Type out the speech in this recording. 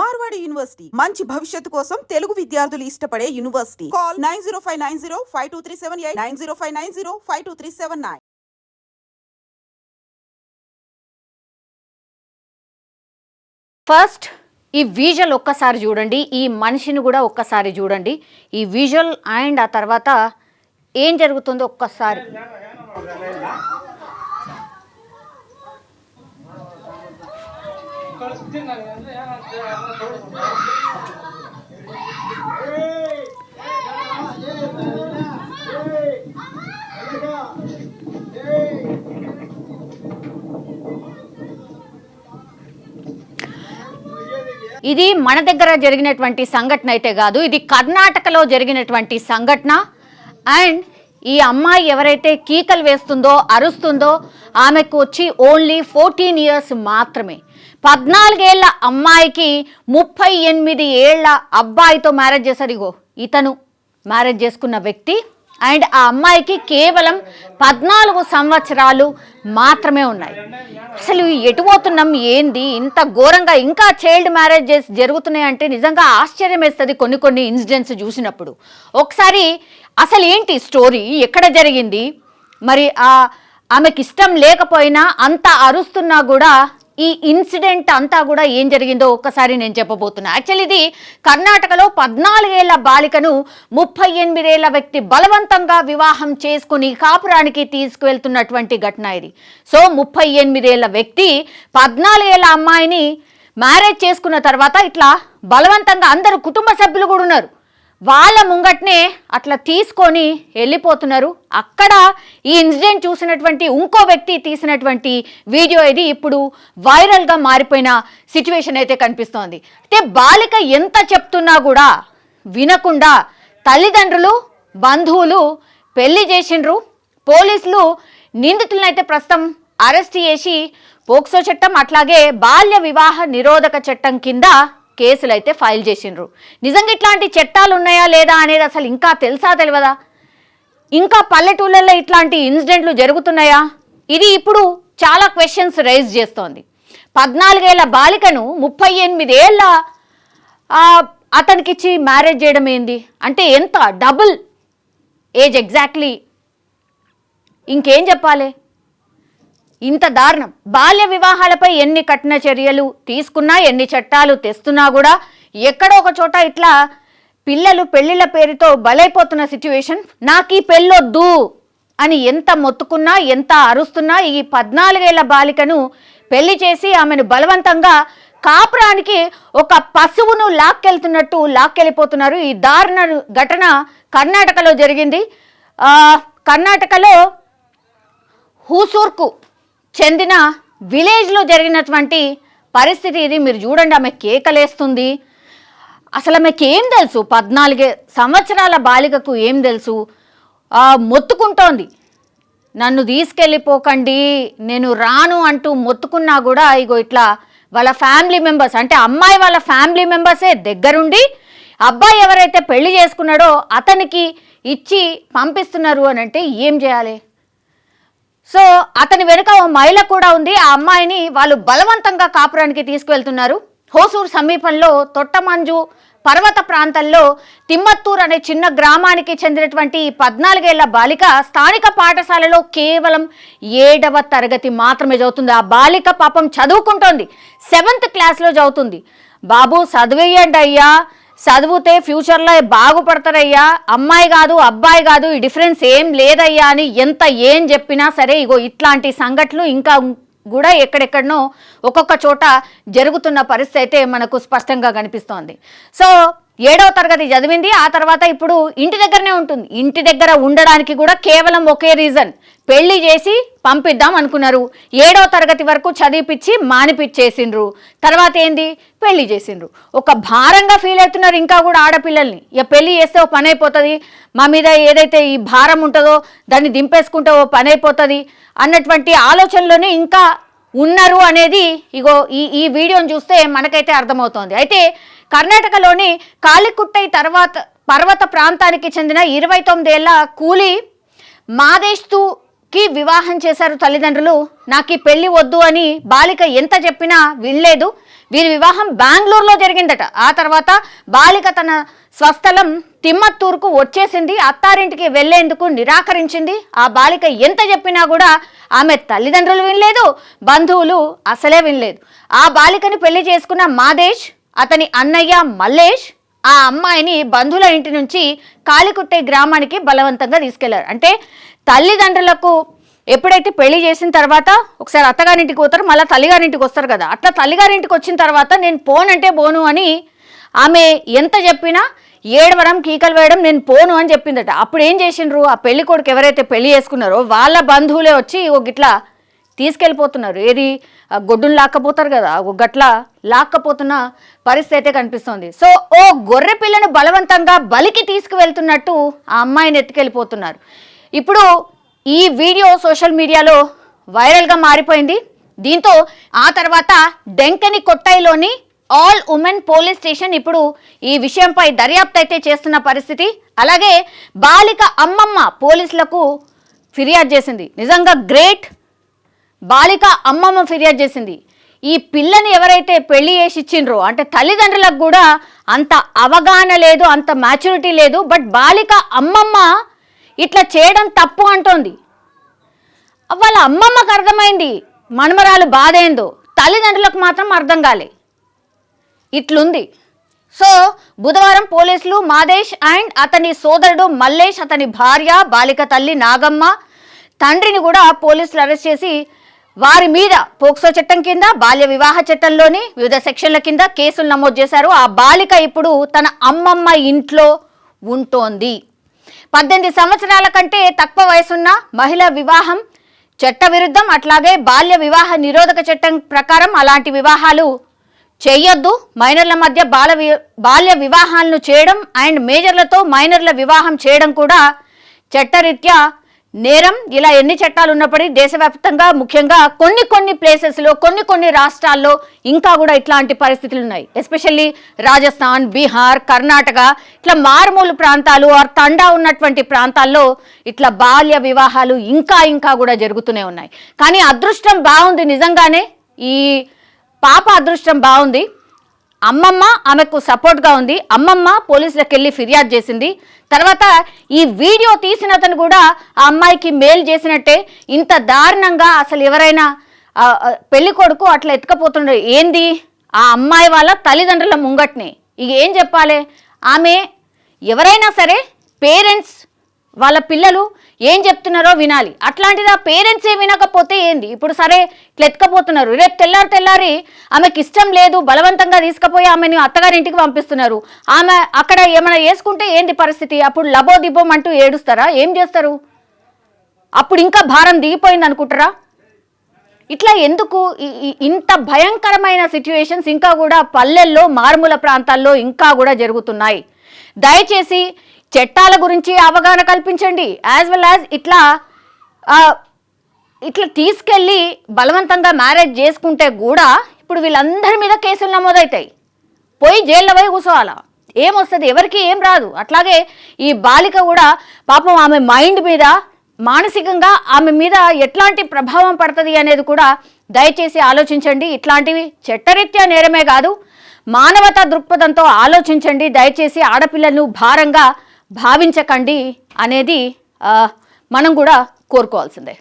Marwadi university మంచి భవిష్యత్తు కోసం తెలుగు విద్యార్థులు ఇష్టపడే యూనివర్సిటీ. కాల్ 9059052378 9059052379. ఫస్ట్ ఈ విజువల్ ఒక్కసారి చూడండి, ఈ మనిషిని కూడా ఒక్కసారి చూడండి. ఈ విజువల్ అండ్ ఆ తర్వాత ఏం జరుగుతుందో ఒక్కసారి ఇది మన దగ్గర జరిగినటువంటి సంఘటన అయితే కాదు, ఇది కర్ణాటకలో జరిగినటువంటి సంఘటన. అండ్ ఈ అమ్మాయి ఎవరైతే కీకలు వేస్తుందో అరుస్తుందో ఆమెకు వచ్చి ఓన్లీ 14 ఇయర్స్ మాత్రమే. 14 ఏళ్ల అమ్మాయికి 38 ఏళ్ల అబ్బాయితో మ్యారేజ్ చేశారు. ఇగో ఇతను మ్యారేజ్ చేసుకున్న వ్యక్తి. అండ్ ఆ అమ్మాయికి కేవలం 14 సంవత్సరాలు మాత్రమే ఉన్నాయి. అసలు ఎటుపోతున్నాం ఏంది ఇంత ఘోరంగా ఇంకా చైల్డ్ మ్యారేజెస్ జరుగుతున్నాయంటే నిజంగా ఆశ్చర్యం వేస్తుంది కొన్ని ఇన్సిడెంట్స్ చూసినప్పుడు. ఒకసారి అసలు ఏంటి స్టోరీ, ఎక్కడ జరిగింది, మరి ఆమెకి ఇష్టం లేకపోయినా అంత అరుస్తున్నా కూడా ఈ ఇన్సిడెంట్ అంతా కూడా ఏం జరిగిందో ఒక్కసారి నేను చెప్పబోతున్నా. యాక్చువల్లీ ఇది కర్ణాటకలో 14 ఏళ్ల బాలికను 38 ఏళ్ల వ్యక్తి బలవంతంగా వివాహం చేసుకుని కాపురానికి తీసుకువెళ్తున్నటువంటి ఘటన ఇది. సో 38 ఏళ్ల వ్యక్తి 14 ఏళ్ల అమ్మాయిని మ్యారేజ్ చేసుకున్న తర్వాత ఇట్లా బలవంతంగా అందరూ కుటుంబ సభ్యులు కూడా ఉన్నారు, వాళ్ళ ముంగట్నే అట్లా తీసుకొని వెళ్ళిపోతున్నారు. అక్కడ ఈ ఇన్సిడెంట్ చూసినటువంటి ఇంకో వ్యక్తి తీసినటువంటి వీడియో ఇది ఇప్పుడు వైరల్గా మారిపోయిన సిచ్యువేషన్ అయితే కనిపిస్తోంది. అయితే బాలిక ఎంత చెప్తున్నా కూడా వినకుండా తల్లిదండ్రులు బంధువులు పెళ్లి చేసిండ్రు. పోలీసులు నిందితులను అయితే ప్రస్తుతం అరెస్ట్ చేసి పోక్సో చట్టం అట్లాగే బాల్య వివాహ నిరోధక చట్టం కింద కేసులు అయితే ఫైల్ చేసిండ్రు. నిజంగా ఇట్లాంటి చట్టాలు ఉన్నాయా లేదా అనేది అసలు ఇంకా తెలుసా తెలియదా? ఇంకా పల్లెటూళ్ళల్లో ఇట్లాంటి ఇన్సిడెంట్లు జరుగుతున్నాయా? ఇది ఇప్పుడు చాలా క్వశ్చన్స్ రైజ్ చేస్తోంది. 14 ఏళ్ల బాలికను 38 ఏళ్ల అతనికిచ్చి మ్యారేజ్ చేయడం ఏంది అంటే ఎంత డబుల్ ఏజ్ ఎగ్జాక్ట్లీ, ఇంకేం చెప్పాలి, ఇంత దారుణం. బాల్య వివాహాలపై ఎన్ని కఠిన చర్యలు తీసుకున్నా ఎన్ని చట్టాలు తెస్తున్నా కూడా ఎక్కడో ఒక చోట ఇట్లా పిల్లలు పెళ్లిళ్ళ పేరుతో బలైపోతున్న సిచ్యువేషన్. నాకు ఈ పెళ్ళొద్దు అని ఎంత మొత్తుకున్నా ఎంత అరుస్తున్నా ఈ 14 ఏళ్ల బాలికను పెళ్లి చేసి ఆమెను బలవంతంగా కాపురానికి ఒక పశువును లాక్కెళ్తున్నట్టు లాక్కెళ్ళిపోతున్నారు. ఈ దారుణ ఘటన కర్ణాటకలో జరిగింది. కర్ణాటకలో హూసూర్కు చెందిన విలేజ్లో జరిగినటువంటి పరిస్థితి ఇది. మీరు చూడండి, ఆమె కేకలేస్తుంది. అసలు ఆమెకి ఏం తెలుసు? 14 సంవత్సరాల బాలికకు ఏం తెలుసు? మొత్తుకుంటోంది, నన్ను తీసుకెళ్ళిపోకండి నేను రాను అంటూ మొత్తుకున్నా కూడా ఇగో ఇట్లా వాళ్ళ ఫ్యామిలీ మెంబర్స్ అంటే అమ్మాయి వాళ్ళ ఫ్యామిలీ మెంబర్సే దగ్గరుండి అబ్బాయి ఎవరైతే పెళ్లి చేసుకున్నాడో అతనికి ఇచ్చి పంపిస్తున్నారు అని అంటే ఏం చేయాలి? సో అతని వెనుక ఓ మహిళ కూడా ఉంది. ఆ అమ్మాయిని వాళ్ళు బలవంతంగా కాపురానికి తీసుకువెళ్తున్నారు. హోసూర్ సమీపంలో తొట్టమంజు పర్వత ప్రాంతంలో తిమ్మత్తూర్ అనే చిన్న గ్రామానికి చెందినటువంటి 14 ఏళ్ల బాలిక స్థానిక పాఠశాలలో కేవలం 7వ తరగతి మాత్రమే చదువుతుంది. ఆ బాలిక పాపం చదువుకుంటోంది, 7th క్లాస్లో చదువుతుంది. బాబు చదివేయండి అయ్యా, చదివితే ఫ్యూచర్లో బాగుపడతారయ్యా, అమ్మాయి కాదు అబ్బాయి కాదు ఈ డిఫరెన్స్ ఏం లేదయ్యా అని ఎంత ఏం చెప్పినా సరే ఇగో ఇట్లాంటి సంఘటనలు ఇంకా కూడా ఎక్కడెక్కడనో ఒక్కొక్క చోట జరుగుతున్న పరిస్థితి అయితే మనకు స్పష్టంగా కనిపిస్తోంది. సో 7వ తరగతి చదివింది, ఆ తర్వాత ఇప్పుడు ఇంటి దగ్గరనే ఉంటుంది. ఇంటి దగ్గర ఉండడానికి కూడా కేవలం ఒకే రీజన్, పెళ్లి చేసి పంపిద్దాం అనుకున్నారు. 7వ తరగతి వరకు చదివిపిచ్చి మానిపిచ్చేసిండ్రు. తర్వాత ఏంది, పెళ్లి చేసిండ్రు. ఒక భారంగా ఫీల్ అవుతున్నారు ఇంకా కూడా ఆడపిల్లల్ని. ఇక పెళ్లి చేస్తే ఓ పని అయిపోతుంది, మా మీద ఏదైతే ఈ భారం ఉంటుందో దాన్ని దింపేసుకుంటే ఓ పని అయిపోతుంది అన్నటువంటి ఆలోచనలోనే ఇంకా ఉన్నారు అనేది ఇగో ఈ వీడియోని చూస్తే మనకైతే అర్థమవుతోంది. అయితే కర్ణాటకలోని కాలికుట్టై పర్వత ప్రాంతానికి చెందిన 29 ఏళ్ల కూలీ మాదేశ్తు కి వివాహం చేశారు తల్లిదండ్రులు. నాకు ఈ పెళ్లి వద్దు అని బాలిక ఎంత చెప్పినా వినలేదు. వీరి వివాహం బెంగళూరులో జరిగిందట. ఆ తర్వాత బాలిక తన స్వస్థలం తిమ్మత్తూరుకు వచ్చేసింది. అత్తారింటికి వెళ్లేందుకు నిరాకరించింది. ఆ బాలిక ఎంత చెప్పినా కూడా ఆమె తల్లిదండ్రులు వినలేదు, బంధువులు అసలే వినలేదు. ఆ బాలికని పెళ్లి చేసుకున్న మాదేశ్, అతని అన్నయ్య మల్లేష్ ఆ అమ్మాయిని బంధువుల ఇంటి నుంచి కాలికుట్టే గ్రామానికి బలవంతంగా తీసుకెళ్లారు. అంటే తల్లిదండ్రులకు ఎప్పుడైతే పెళ్లి చేసిన తర్వాత ఒకసారి అత్తగారింటికి పోతారు, మళ్ళీ తల్లిగారింటికి వస్తారు కదా, అట్లా తల్లిగారింటికి వచ్చిన తర్వాత నేను పోనంటే పోను అని ఆమె ఎంత చెప్పినా ఏడవడం, కీకలు వేయడం, నేను పోను అని చెప్పిందట. అప్పుడు ఏం చేసిండ్రు, ఆ పెళ్లి కొడుకు ఎవరైతే పెళ్లి చేసుకున్నారో వాళ్ళ బంధువులే వచ్చి ఒక గిట్లా తీసుకెళ్ళిపోతున్నారు. ఏది గొడ్డును లాక్కపోతారు కదా, ఒక గట్ల లాక్కపోతున్న పరిస్థితి అయితే కనిపిస్తోంది. సో ఓ గొర్రె పిల్లను బలవంతంగా బలికి తీసుకువెళ్తున్నట్టు ఆ అమ్మాయిని ఎత్తుకెళ్ళిపోతున్నారు. ఇప్పుడు ఈ వీడియో సోషల్ మీడియాలో వైరల్గా మారిపోయింది. దీంతో ఆ తర్వాత డెంకని కొట్టాయిలోని ఆల్ ఉమెన్ పోలీస్ స్టేషన్ ఇప్పుడు ఈ విషయంపై దర్యాప్తు అయితే చేస్తున్న పరిస్థితి. అలాగే బాలిక అమ్మమ్మ పోలీసులకు ఫిర్యాదు చేసింది. నిజంగా గ్రేట్. బాలిక అమ్మమ్మ ఫిర్యాదు చేసింది. ఈ పిల్లని ఎవరైతే పెళ్లి చేసి ఇచ్చిండ్రో అంటే తల్లిదండ్రులకు కూడా అంత అవగాహన లేదు, అంత మ్యాచ్యూరిటీ లేదు. బట్ బాలిక అమ్మమ్మ ఇట్లా చేయడం తప్పు అంటోంది. వాళ్ళ అమ్మమ్మకు అర్థమైంది మనమరాలు బాధ ఏందో, తల్లిదండ్రులకు మాత్రం అర్థం కాలే. ఇట్లుంది. సో బుధవారం పోలీసులు మాదేశ్ అండ్ అతని సోదరుడు మల్లేష్, అతని భార్య, బాలిక తల్లి నాగమ్మ, తండ్రిని కూడా పోలీసులు అరెస్ట్ చేసి వారి మీద పోక్సో చట్టం కింద, బాల్య వివాహ చట్టంలోని వివిధ సెక్షన్ల కింద కేసులు నమోదు చేశారు. ఆ బాలిక ఇప్పుడు తన అమ్మమ్మ ఇంట్లో ఉంటోంది. 18 సంవత్సరాల కంటే తక్కువ వయసున్న మహిళ వివాహం చట్టవిరుద్ధం. అట్లాగే బాల్య వివాహ నిరోధక చట్టం ప్రకారం అలాంటి వివాహాలు చేయొద్దు. మైనర్ల మధ్య బాల్య వివాహాలను చేయడం అండ్ మేజర్లతో మైనర్ల వివాహం చేయడం కూడా చట్టరీత్యా నేరం. ఇలా ఎన్ని చట్టాలు ఉన్నప్పటికీ దేశవ్యాప్తంగా ముఖ్యంగా కొన్ని ప్లేసెస్లో కొన్ని రాష్ట్రాల్లో ఇంకా కూడా ఇట్లాంటి పరిస్థితులు ఉన్నాయి. ఎస్పెషల్లీ రాజస్థాన్, బీహార్, కర్ణాటక ఇట్లా మారుమూల ప్రాంతాలు ఆర్ తండా ఉన్నటువంటి ప్రాంతాల్లో ఇట్లా బాల్య వివాహాలు ఇంకా కూడా జరుగుతూనే ఉన్నాయి. కానీ అదృష్టం బాగుంది, నిజంగానే ఈ పాప అదృష్టం బాగుంది. అమ్మమ్మ ఆమెకు సపోర్ట్గా ఉంది. అమ్మమ్మ పోలీసులకు వెళ్ళి ఫిర్యాదు చేసింది. తర్వాత ఈ వీడియో తీసిన అతను కూడా ఆ అమ్మాయికి మేలు చేసినట్టే. ఇంత దారుణంగా అసలు ఎవరైనా పెళ్లి కొడుకు అట్లా ఎత్తుకపోతుండే ఏంది, ఆ అమ్మాయి వాళ్ళ తల్లిదండ్రుల ముంగట్నే. ఇక ఏం చెప్పాలి, ఆమె ఎవరైనా సరే పేరెంట్స్ వాళ్ళ పిల్లలు ఏం చెప్తున్నారో వినాలి. అట్లాంటిది ఆ పేరెంట్సే వినకపోతే ఏంది? ఇప్పుడు సరే ఇట్లా ఎత్తుకపోతున్నారు, రేపు తెల్లారి ఆమెకి ఇష్టం లేదు బలవంతంగా తీసుకుపోయి ఆమెను అత్తగారింటికి పంపిస్తున్నారు. ఆమె అక్కడ ఏమైనా వేసుకుంటే ఏంది పరిస్థితి? అప్పుడు లబో దిబ్బోం అంటూ ఏడుస్తారా? ఏం చేస్తారు? అప్పుడు ఇంకా భారం దిగిపోయింది అనుకుంటారా? ఇట్లా ఎందుకు ఇంత భయంకరమైన సిచ్యువేషన్స్ ఇంకా కూడా పల్లెల్లో, మారుమూల ప్రాంతాల్లో ఇంకా కూడా జరుగుతున్నాయి. దయచేసి చట్టాల గురించి అవగాహన కల్పించండి. యాజ్ వెల్ యాజ్ ఇట్లా తీసుకెళ్ళి బలవంతంగా మ్యారేజ్ చేసుకుంటే కూడా ఇప్పుడు వీళ్ళందరి మీద కేసులు నమోదవుతాయి. పోయి జైల్లో పోయి కూర్చోవాలా? ఏమొస్తుంది? ఎవరికి ఏం రాదు. అట్లాగే ఈ బాలిక కూడా పాపం ఆమె మైండ్ మీద మానసికంగా ఆమె మీద ఎట్లాంటి ప్రభావం పడుతుంది అనేది కూడా దయచేసి ఆలోచించండి. ఇట్లాంటివి చట్టరీత్యా నేరమే కాదు, మానవతా దృక్పథంతో ఆలోచించండి. దయచేసి ఆడపిల్లలను భారంగా భావించకండి అనేది మనం కూడా కోరుకోవాల్సిందే.